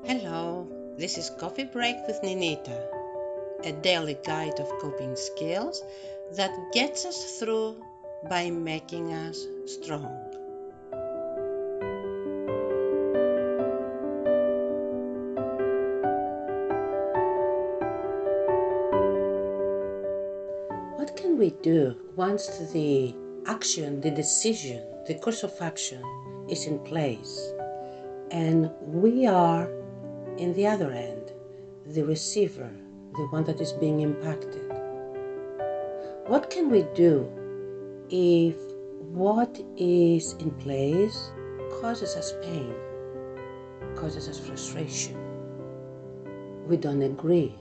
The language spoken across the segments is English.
Hello, this is Coffee Break with Ninita, a daily guide of coping skills that gets us through by making us strong. What can we do once the action, the decision, the course of action is in place and we are in the other end, the receiver, the one that is being impacted? What can we do if what is in place causes us pain, causes us frustration? We don't agree.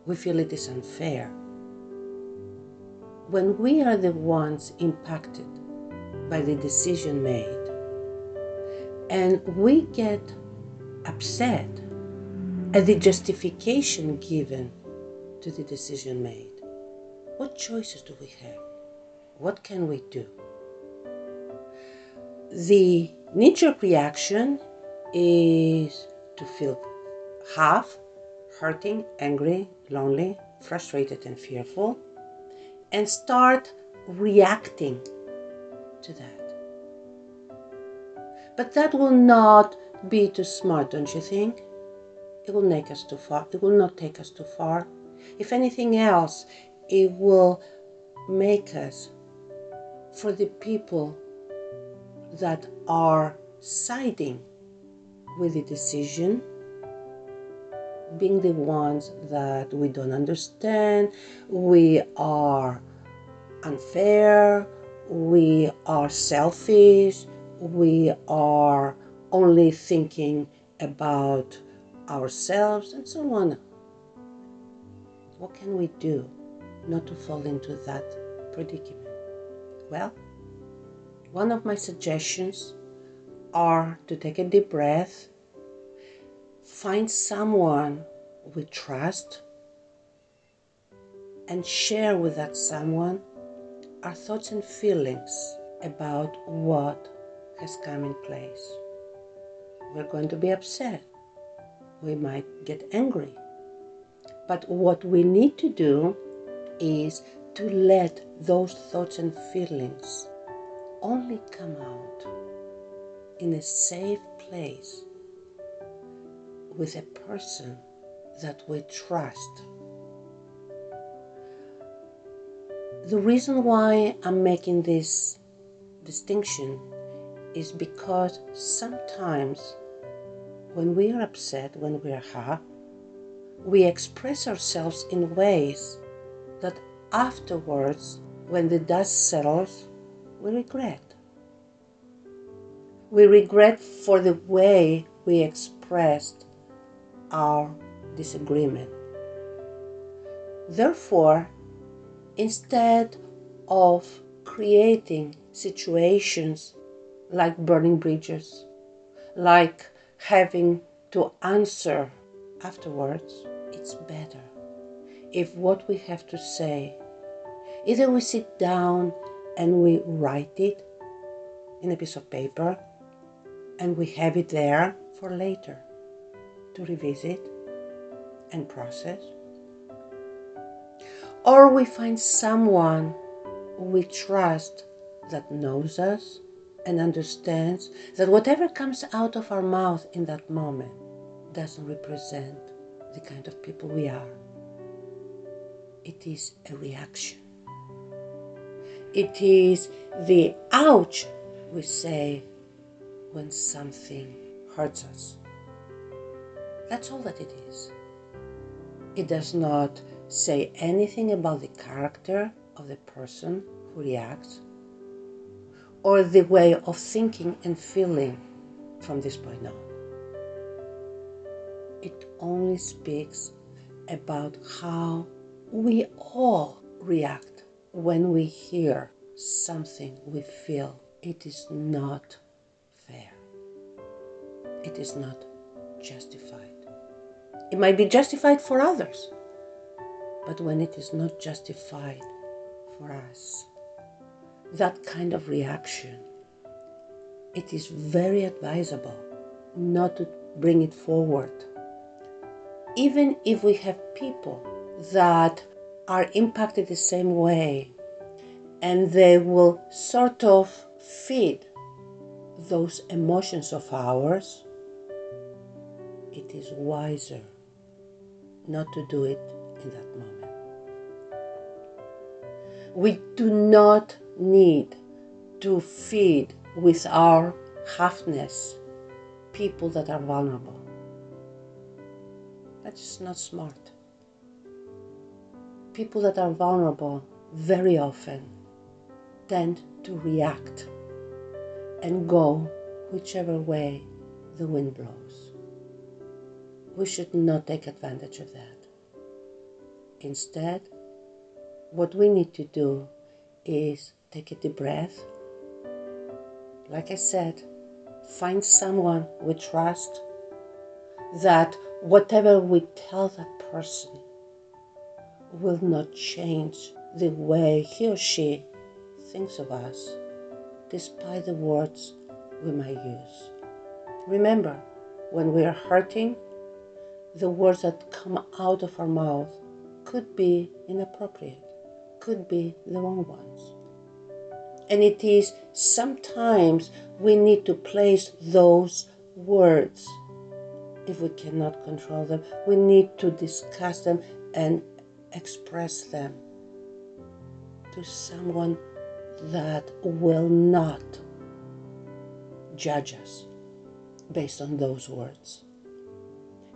We feel it is unfair. When we are the ones impacted by the decision made and we get upset at the justification given to the decision made, what choices do we have? What can we do? The knee-jerk reaction is to feel half hurting, angry, lonely, frustrated, and fearful, and start reacting to that. But that will not be too smart, don't you think? It will take us too far. It will not take us too far. If anything else, it will make us, for the people that are siding with the decision, being the ones that we don't understand, we are unfair, we are selfish, we are only thinking about ourselves, and so on. What can we do not to fall into that predicament? Well, one of my suggestions are to take a deep breath, find someone we trust, and share with that someone our thoughts and feelings about what has come in place. We're going to be upset. We might get angry. But what we need to do is to let those thoughts and feelings only come out in a safe place with a person that we trust. The reason why I'm making this distinction is because sometimes when we are upset, when we are hurt, we express ourselves in ways that afterwards, when the dust settles, we regret. We regret for the way we expressed our disagreement. Therefore, instead of creating situations like burning bridges, like having to answer afterwards, it's better if what we have to say, either we sit down and we write it in a piece of paper and we have it there for later to revisit and process, or we find someone we trust that knows us and understands that whatever comes out of our mouth in that moment doesn't represent the kind of people we are. It is a reaction. It is the ouch we say when something hurts us. That's all that it is. It does not say anything about the character of the person who reacts or the way of thinking and feeling from this point on. It only speaks about how we all react when we hear something we feel it is not fair. It is not justified. It might be justified for others, but when it is not justified for us, that kind of reaction, it is very advisable not to bring it forward. Even if we have people that are impacted the same way, and they will sort of feed those emotions of ours, it is wiser not to do it in that moment. We do not need to feed with our halfness people that are vulnerable. That's just not smart. People that are vulnerable very often tend to react and go whichever way the wind blows. We should not take advantage of that. Instead, what we need to do is take a deep breath. Like I said, find someone we trust, that whatever we tell that person will not change the way he or she thinks of us, despite the words we might use. Remember, when we are hurting, the words that come out of our mouth could be inappropriate, could be the wrong ones. And it is sometimes we need to place those words. If we cannot control them, we need to discuss them and express them to someone that will not judge us based on those words.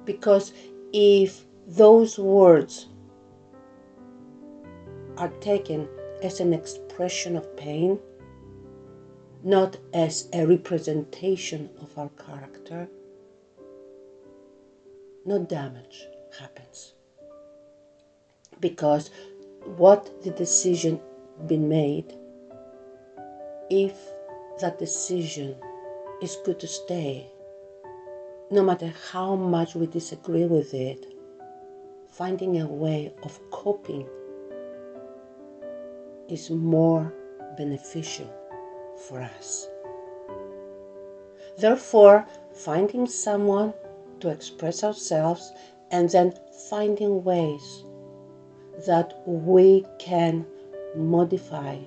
Because if those words are taken as an expression of pain, not as a representation of our character, no damage happens. Because what the decision been made, if that decision is good to stay, no matter how much we disagree with it, finding a way of coping is more beneficial for us. Therefore, finding someone to express ourselves and then finding ways that we can modify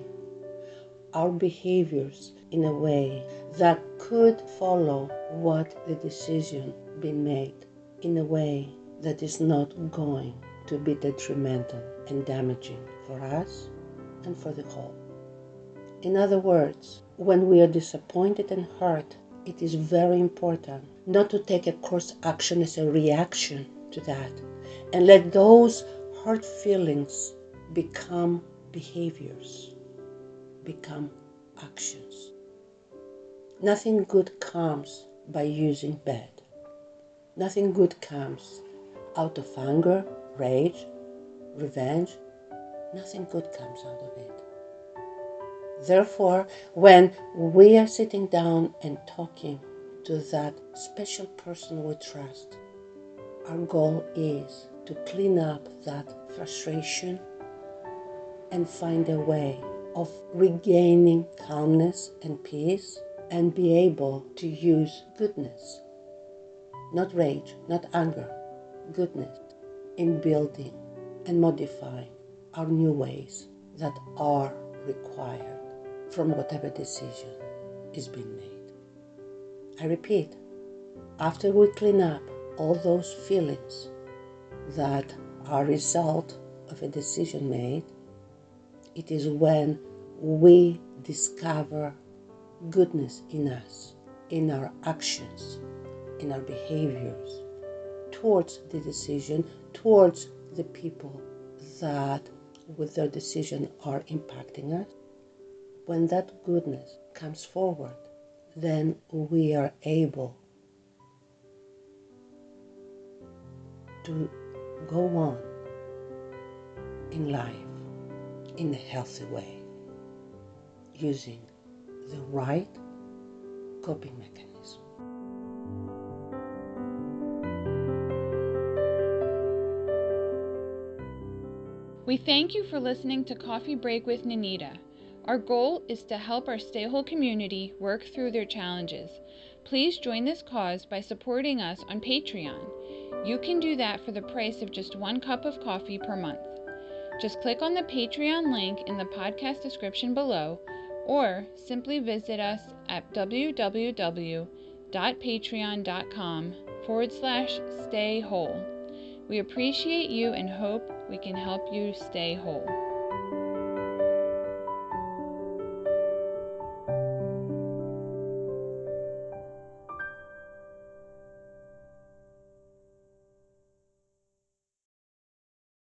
our behaviors in a way that could follow what the decision been made, in a way that is not going to be detrimental and damaging for us and for the whole. In other words, when we are disappointed and hurt, it is very important not to take a course action as a reaction to that and let those hurt feelings become behaviors, become actions. Nothing good comes by using bad. Nothing good comes out of anger, rage, revenge. Nothing good comes out of it. Therefore, when we are sitting down and talking to that special person we trust, our goal is to clean up that frustration and find a way of regaining calmness and peace and be able to use goodness, not rage, not anger, goodness in building and modifying our new ways that are required from whatever decision is being made. I repeat, after we clean up all those feelings that are a result of a decision made, it is when we discover goodness in us, in our actions, in our behaviors, towards the decision, towards the people that with their decision are impacting us. When that goodness comes forward, then we are able to go on in life in a healthy way, using the right coping mechanism. We thank you for listening to Coffee Break with Ninita. Our goal is to help our StayWHOLE community work through their challenges. Please join this cause by supporting us on Patreon. You can do that for the price of just 1 cup of coffee per month. Just click on the Patreon link in the podcast description below, or simply visit us at www.patreon.com/StayWHOLE. We appreciate you and hope we can help you stay whole.